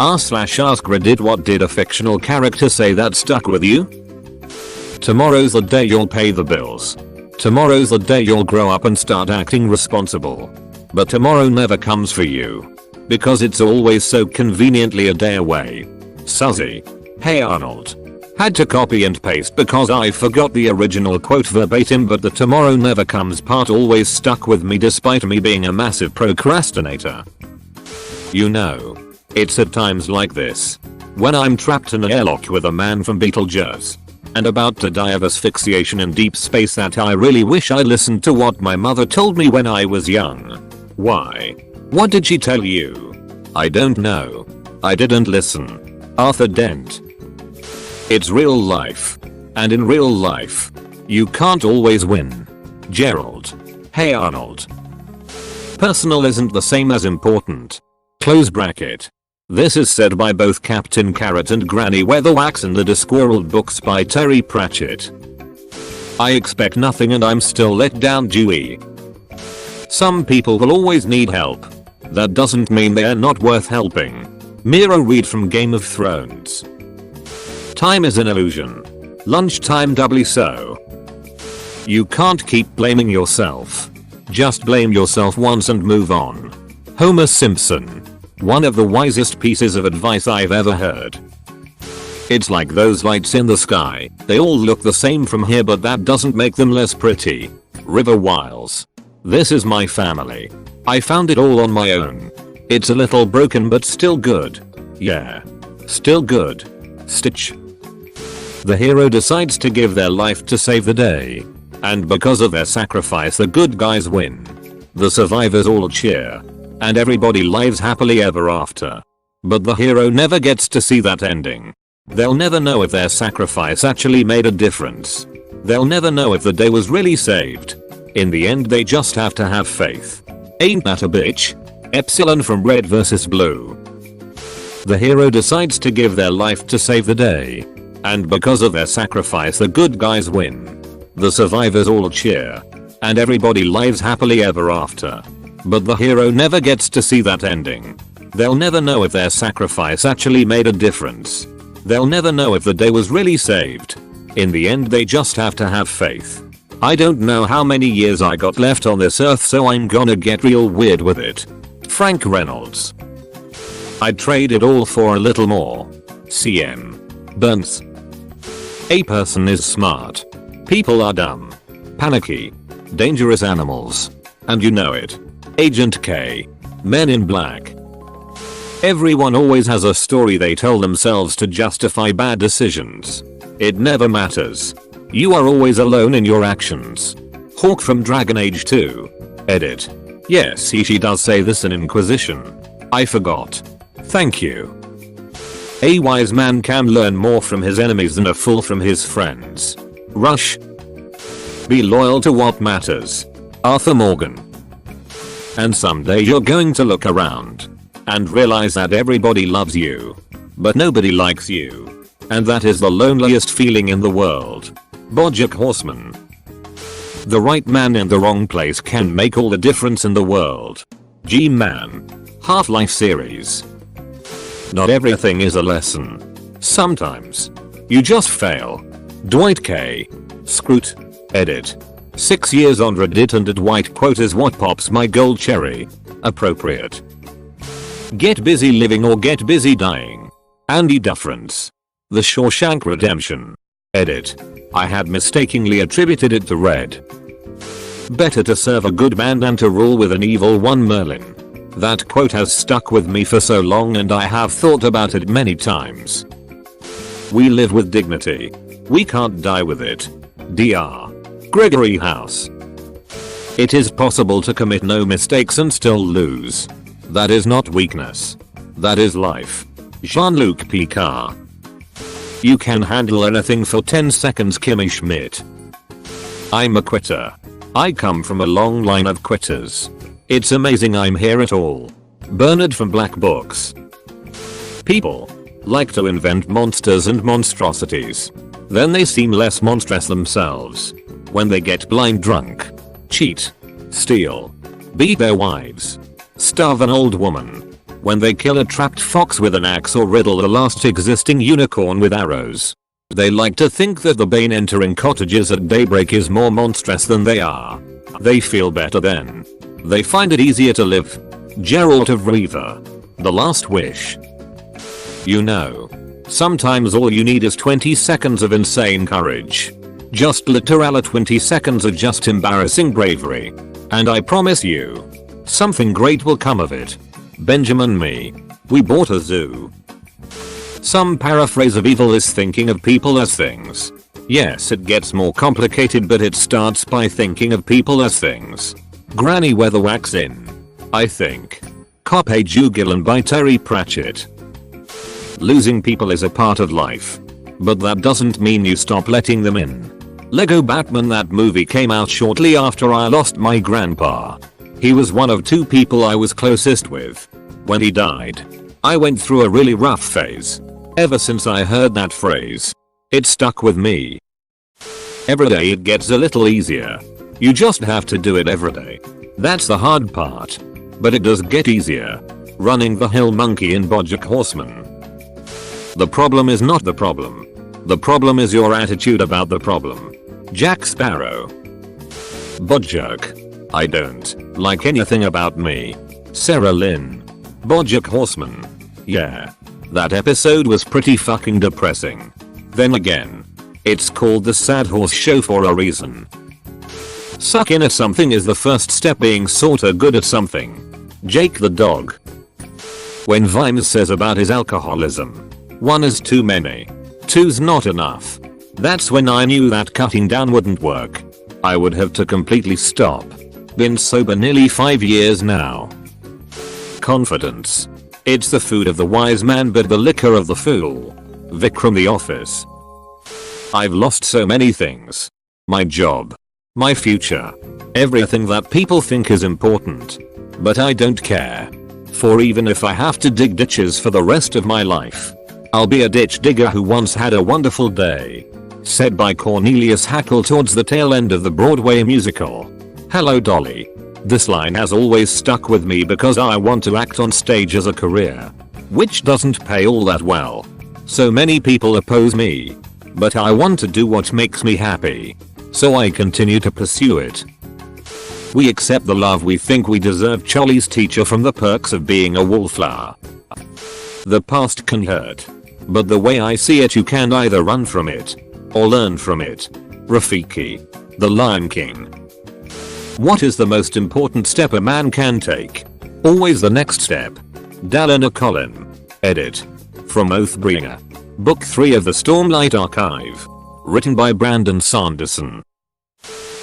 r/AskReddit, what did a fictional character say that stuck with you? Tomorrow's the day you'll pay the bills. Tomorrow's the day you'll grow up and start acting responsible. But tomorrow never comes for you. Because it's always so conveniently a day away. Suzy. Hey Arnold. Had to copy and paste because I forgot the original quote verbatim, but the tomorrow never comes part always stuck with me despite me being a massive procrastinator. You know, it's at times like this. When I'm trapped in an airlock with a man from Beetlejuice and about to die of asphyxiation in deep space that I really wish I listened to what my mother told me when I was young. Why? What did she tell you? I don't know. I didn't listen. Arthur Dent. It's real life. And in real life, you can't always win. Gerald. Hey Arnold. Personal isn't the same as important. Close bracket. This is said by both Captain Carrot and Granny Weatherwax in the Discworld books by Terry Pratchett. I expect nothing and I'm still let down, Dewey. Some people will always need help. That doesn't mean they're not worth helping. Mira Reed from Game of Thrones. Time is an illusion. Lunchtime doubly so. You can't keep blaming yourself. Just blame yourself once and move on. Homer Simpson. One of the wisest pieces of advice I've ever heard. It's like those lights in the sky. They all look the same from here, but that doesn't make them less pretty. River Wiles. This is my family. I found it all on my own. It's a little broken but still good. Yeah. Still good. Stitch. The hero decides to give their life to save the day. And because of their sacrifice the good guys win. The survivors all cheer. And everybody lives happily ever after. But the hero never gets to see that ending. They'll never know if their sacrifice actually made a difference. They'll never know if the day was really saved. In the end they just have to have faith. Ain't that a bitch? Epsilon from Red vs Blue. The hero decides to give their life to save the day. And because of their sacrifice the good guys win. The survivors all cheer. And everybody lives happily ever after. But the hero never gets to see that ending. They'll never know if their sacrifice actually made a difference. They'll never know if the day was really saved. In the end they just have to have faith. I don't know how many years I got left on this earth, so I'm gonna get real weird with it. Frank Reynolds. I'd trade it all for a little more. CM. Burns. A person is smart. People are dumb. Panicky. Dangerous animals. And you know it. Agent K. Men in Black. Everyone always has a story they tell themselves to justify bad decisions. It never matters. You are always alone in your actions. Hawk from Dragon Age 2. Edit. Yes, she does say this in Inquisition. I forgot. Thank you. A wise man can learn more from his enemies than a fool from his friends. Rush. Be loyal to what matters. Arthur Morgan. And someday you're going to look around and realize that everybody loves you, but nobody likes you. And that is the loneliest feeling in the world. BoJack Horseman. The right man in the wrong place can make all the difference in the world. G-Man. Half-Life series. Not everything is a lesson. Sometimes you just fail. Dwight K. Scroot. Edit. 6 years on Reddit and a Dwight quote is what pops my gold cherry. Appropriate. Get busy living or get busy dying. Andy Dufresne. The Shawshank Redemption. Edit. I had mistakenly attributed it to Red. Better to serve a good man than to rule with an evil one, Merlin. That quote has stuck with me for so long and I have thought about it many times. We live with dignity. We can't die with it. Dr. Gregory House. It is possible to commit no mistakes and still lose. That is not weakness. That is life. Jean-Luc Picard. You can handle anything for 10 seconds, Kimmy Schmidt. I'm a quitter. I come from a long line of quitters. It's amazing I'm here at all. Bernard from Black Books. People like to invent monsters and monstrosities. Then they seem less monstrous themselves. When they get blind drunk, cheat, steal, beat their wives, starve an old woman, When they kill a trapped fox with an axe or riddle the last existing unicorn with arrows. They like to think that the Bane entering cottages at daybreak is more monstrous than they are. They feel better then. They find it easier to live. Geralt of Rivia. The Last Wish. You know, sometimes all you need is 20 seconds of insane courage. Just literal 20 seconds of just embarrassing bravery. And I promise you, something great will come of it. Benjamin me. We bought a zoo. Some paraphrase of evil is thinking of people as things. Yes, it gets more complicated, but it starts by thinking of people as things. Granny Weatherwax in. I think. Carpe Jugulan by Terry Pratchett. Losing people is a part of life. But that doesn't mean you stop letting them in. Lego Batman, that movie came out shortly after I lost my grandpa. He was one of 2 people I was closest with. When he died, I went through a really rough phase. Ever since I heard that phrase, it stuck with me. Every day it gets a little easier. You just have to do it every day. That's the hard part. But it does get easier. Running the hill monkey in BoJack Horseman. The problem is not the problem. The problem is your attitude about the problem. Jack Sparrow. BoJack. I don't like anything about me. Sarah Lynn. BoJack Horseman. Yeah. That episode was pretty fucking depressing. Then again, it's called The Sad Horse Show for a reason. Sucking at something is the first step being sorta good at something. Jake the dog. When Vimes says about his alcoholism, 1 is too many. 2's not enough. That's when I knew that cutting down wouldn't work. I would have to completely stop. Been sober nearly 5 years now. Confidence. It's the food of the wise man but the liquor of the fool. Vic from The Office. I've lost so many things. My job. My future. Everything that people think is important. But I don't care. For even if I have to dig ditches for the rest of my life, I'll be a ditch digger who once had a wonderful day. Said by Cornelius Hackle towards the tail end of the Broadway musical. Hello Dolly. This line has always stuck with me because I want to act on stage as a career, which doesn't pay all that well. So many people oppose me. But I want to do what makes me happy. So I continue to pursue it. We accept the love we think we deserve. Charlie's teacher from The Perks of Being a Wallflower. The past can hurt. But the way I see it, you can either run from it or learn from it. Rafiki. The Lion King. What is the most important step a man can take? Always the next step. Dallin Colin. Edit. From Oathbringer. Book 3 of the Stormlight Archive. Written by Brandon Sanderson.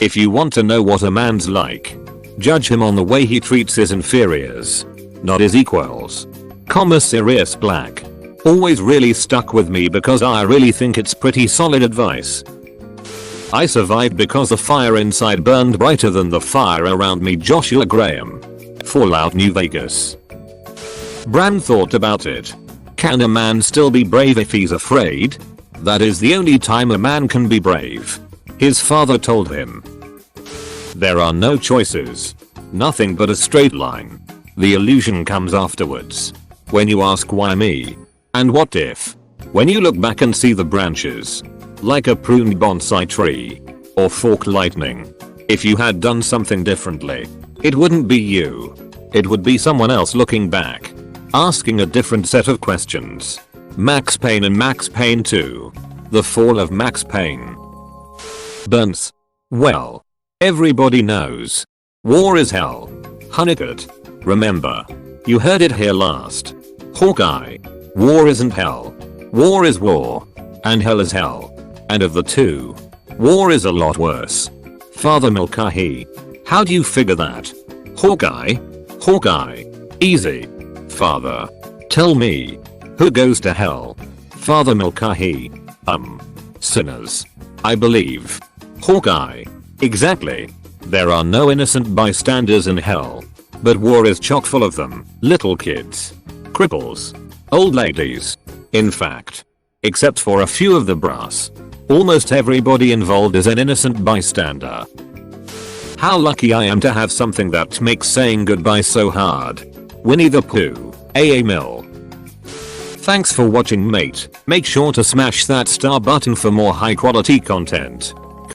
If you want to know what a man's like, judge him on the way he treats his inferiors, not his equals. Sirius Black. Always really stuck with me because I really think it's pretty solid advice. I survived because the fire inside burned brighter than the fire around me. Joshua Graham. Fallout New Vegas. Bran thought about it. Can a man still be brave if he's afraid? That is the only time a man can be brave. His father told him. There are no choices. Nothing but a straight line. The illusion comes afterwards. When you ask why me? And what if? When you look back and see the branches. Like a pruned bonsai tree. Or forked lightning. If you had done something differently, it wouldn't be you. It would be someone else looking back. Asking a different set of questions. Max Payne and Max Payne 2. The Fall of Max Payne. Burns. Well. Everybody knows. War is hell. Hunnicutt. Remember. You heard it here last. Hawkeye. War isn't hell. War is war. And hell is hell. And of the two, war is a lot worse. Father Mulcahy. How do you figure that? Hawkeye? Hawkeye. Easy. Father. Tell me. Who goes to hell? Father Mulcahy. Sinners. I believe. Hawkeye. Exactly. There are no innocent bystanders in hell. But war is chock full of them. Little kids. Cripples. Old ladies. In fact. Except for a few of the brass. Almost everybody involved is an innocent bystander. How lucky I am to have something that makes saying goodbye so hard. Winnie the Pooh. AA Mill. Thanks for watching, mate. Make sure to smash that star button for more high quality content.